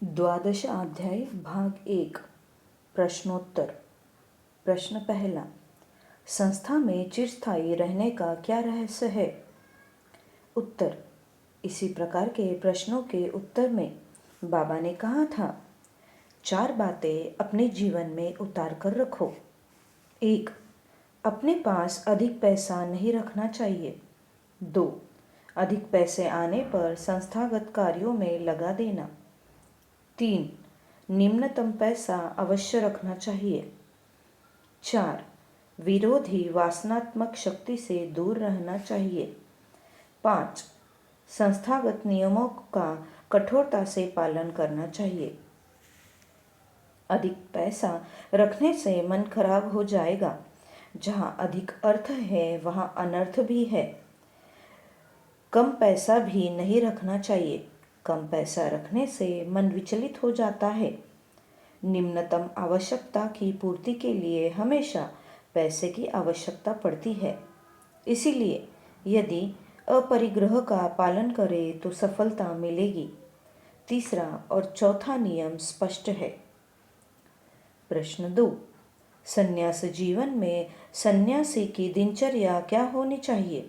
द्वादश अध्याय भाग 1 प्रश्नोत्तर। प्रश्न पहला, संस्था में चिरस्थायी रहने का क्या रहस्य है? उत्तर। इसी प्रकार के प्रश्नों के उत्तर में बाबा ने कहा था, 4 बातें अपने जीवन में उतार कर रखो। 1. अपने पास अधिक पैसा नहीं रखना चाहिए। 2. अधिक पैसे आने पर संस्थागत कार्यों में लगा देना। 3. निम्नतम पैसा अवश्य रखना चाहिए। 4. विरोधी वासनात्मक शक्ति से दूर रहना चाहिए। 5. संस्थागत नियमों का कठोरता से पालन करना चाहिए। अधिक पैसा रखने से मन खराब हो जाएगा। जहाँ अधिक अर्थ है वहाँ अनर्थ भी है। कम पैसा भी नहीं रखना चाहिए। कम पैसा रखने से मन विचलित हो जाता है। निम्नतम आवश्यकता की पूर्ति के लिए हमेशा पैसे की आवश्यकता पड़ती है। इसीलिए यदि अपरिग्रह का पालन करें तो सफलता मिलेगी। तीसरा और चौथा नियम स्पष्ट है। प्रश्न 2, संन्यास जीवन में सन्यासी की दिनचर्या क्या होनी चाहिए?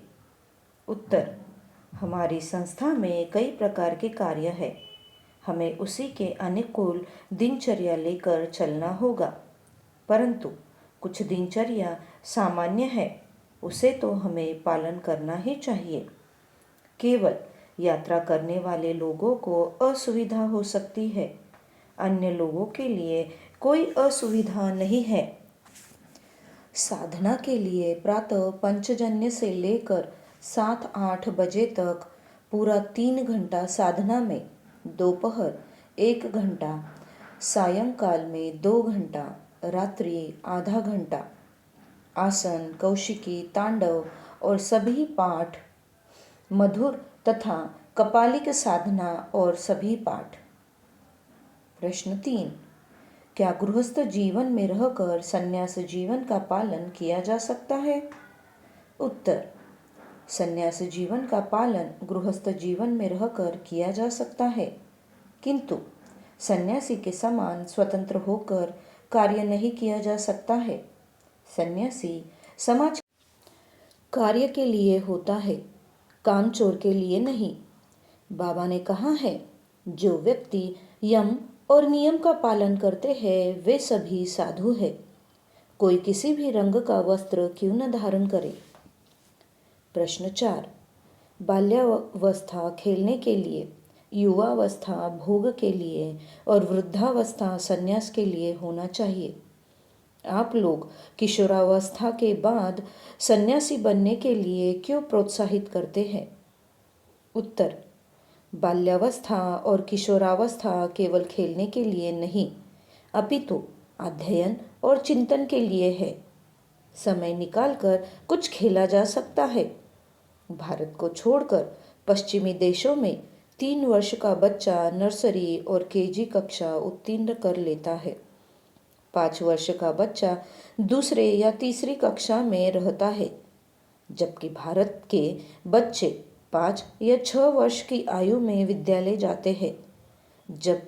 उत्तर। हमारी संस्था में कई प्रकार के कार्य है। हमें उसी के अनुकूल दिनचर्या लेकर चलना होगा। परंतु कुछ दिनचर्या सामान्य है, उसे तो हमें पालन करना ही चाहिए। केवल यात्रा करने वाले लोगों को असुविधा हो सकती है, अन्य लोगों के लिए कोई असुविधा नहीं है। साधना के लिए प्रातः पंचजन्य से लेकर 7-8 बजे तक पूरा 3 घंटा साधना में, दोपहर 1 घंटा, सायंकाल में 2 घंटा, रात्रि आधा घंटा, आसन, कौशिकी, तांडव और सभी पाठ, मधुर तथा कपालिक साधना और सभी पाठ। प्रश्न 3, क्या गृहस्थ जीवन में रहकर संन्यास जीवन का पालन किया जा सकता है? उत्तर। संन्यास जीवन का पालन गृहस्थ जीवन में रहकर किया जा सकता है, किंतु सन्यासी के समान स्वतंत्र होकर कार्य नहीं किया जा सकता है। सन्यासी समाज कार्य के लिए होता है, कामचोर के लिए नहीं। बाबा ने कहा है, जो व्यक्ति यम और नियम का पालन करते हैं वे सभी साधु है। कोई किसी भी रंग का वस्त्र क्यों न धारण करे। प्रश्न 4, बाल्यावस्था खेलने के लिए, युवावस्था भोग के लिए और वृद्धावस्था संन्यास के लिए होना चाहिए। आप लोग किशोरावस्था के बाद सन्यासी बनने के लिए क्यों प्रोत्साहित करते हैं? उत्तर। बाल्यावस्था और किशोरावस्था केवल खेलने के लिए नहीं, अपितु अध्ययन और चिंतन के लिए है। समय निकालकर कुछ खेला जा सकता है। भारत को छोड़कर पश्चिमी देशों में 3 वर्ष का बच्चा नर्सरी और केजी कक्षा उत्तीर्ण कर लेता है। 5 वर्ष का बच्चा दूसरे या तीसरी कक्षा में रहता है, जबकि भारत के बच्चे 5 या 6 वर्ष की आयु में विद्यालय जाते हैं। जब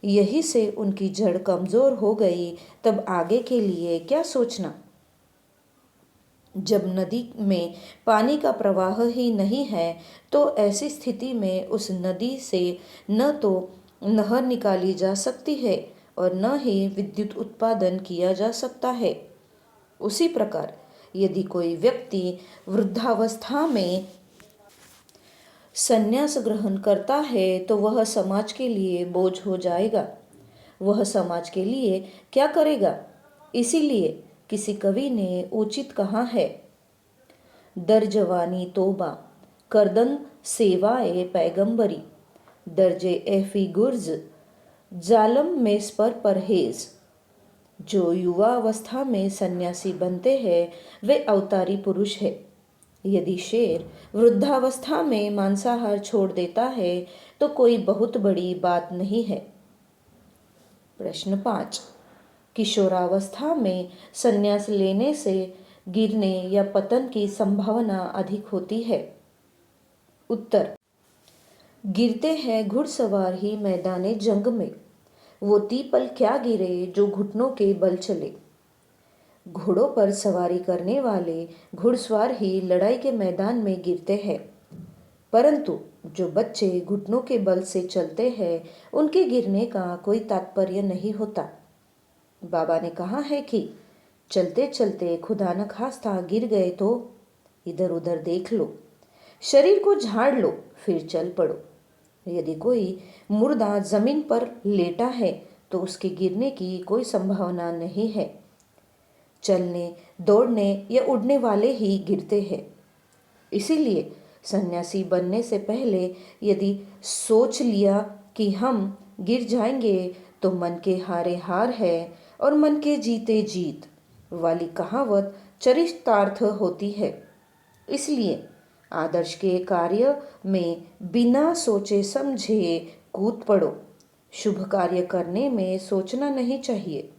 यही से उनकी जड़ कमजोर हो गई तब आगे के लिए क्या सोचना। जब नदी में पानी का प्रवाह ही नहीं है तो ऐसी स्थिति में उस नदी से न तो नहर निकाली जा सकती है और न ही विद्युत उत्पादन किया जा सकता है। उसी प्रकार यदि कोई व्यक्ति वृद्धावस्था में संन्यास ग्रहण करता है तो वह समाज के लिए बोझ हो जाएगा। वह समाज के लिए क्या करेगा? इसीलिए किसी कवि ने उचित कहा है, दर जवानी तोबा करदन सेवाए पैगंबरी, दर्जे एफी गुर्ज जालम में पर परहेज। जो युवा अवस्था में सन्यासी बनते हैं वे अवतारी पुरुष है। यदि शेर वृद्धावस्था में मांसाहार छोड़ देता है तो कोई बहुत बड़ी बात नहीं है। प्रश्न 5, किशोरावस्था में संन्यास लेने से गिरने या पतन की संभावना अधिक होती है। उत्तर। गिरते हैं घुड़सवार ही मैदाने जंग में, वो तीपल क्या गिरे जो घुटनों के बल चले। घोड़ों पर सवारी करने वाले घुड़सवार ही लड़ाई के मैदान में गिरते हैं, परंतु जो बच्चे घुटनों के बल से चलते हैं उनके गिरने का कोई तात्पर्य नहीं होता। बाबा ने कहा है कि चलते चलते खुदा न खास्ता गिर गए तो इधर उधर देख लो, शरीर को झाड़ लो, फिर चल पड़ो। यदि कोई मुर्दा जमीन पर लेटा है तो उसके गिरने की कोई संभावना नहीं है। चलने, दौड़ने या उड़ने वाले ही गिरते हैं। इसीलिए सन्यासी बनने से पहले यदि सोच लिया कि हम गिर जाएंगे तो मन के हारे हार है और मन के जीते जीत वाली कहावत चरितार्थ होती है। इसलिए आदर्श के कार्य में बिना सोचे समझे कूद पड़ो। शुभ कार्य करने में सोचना नहीं चाहिए।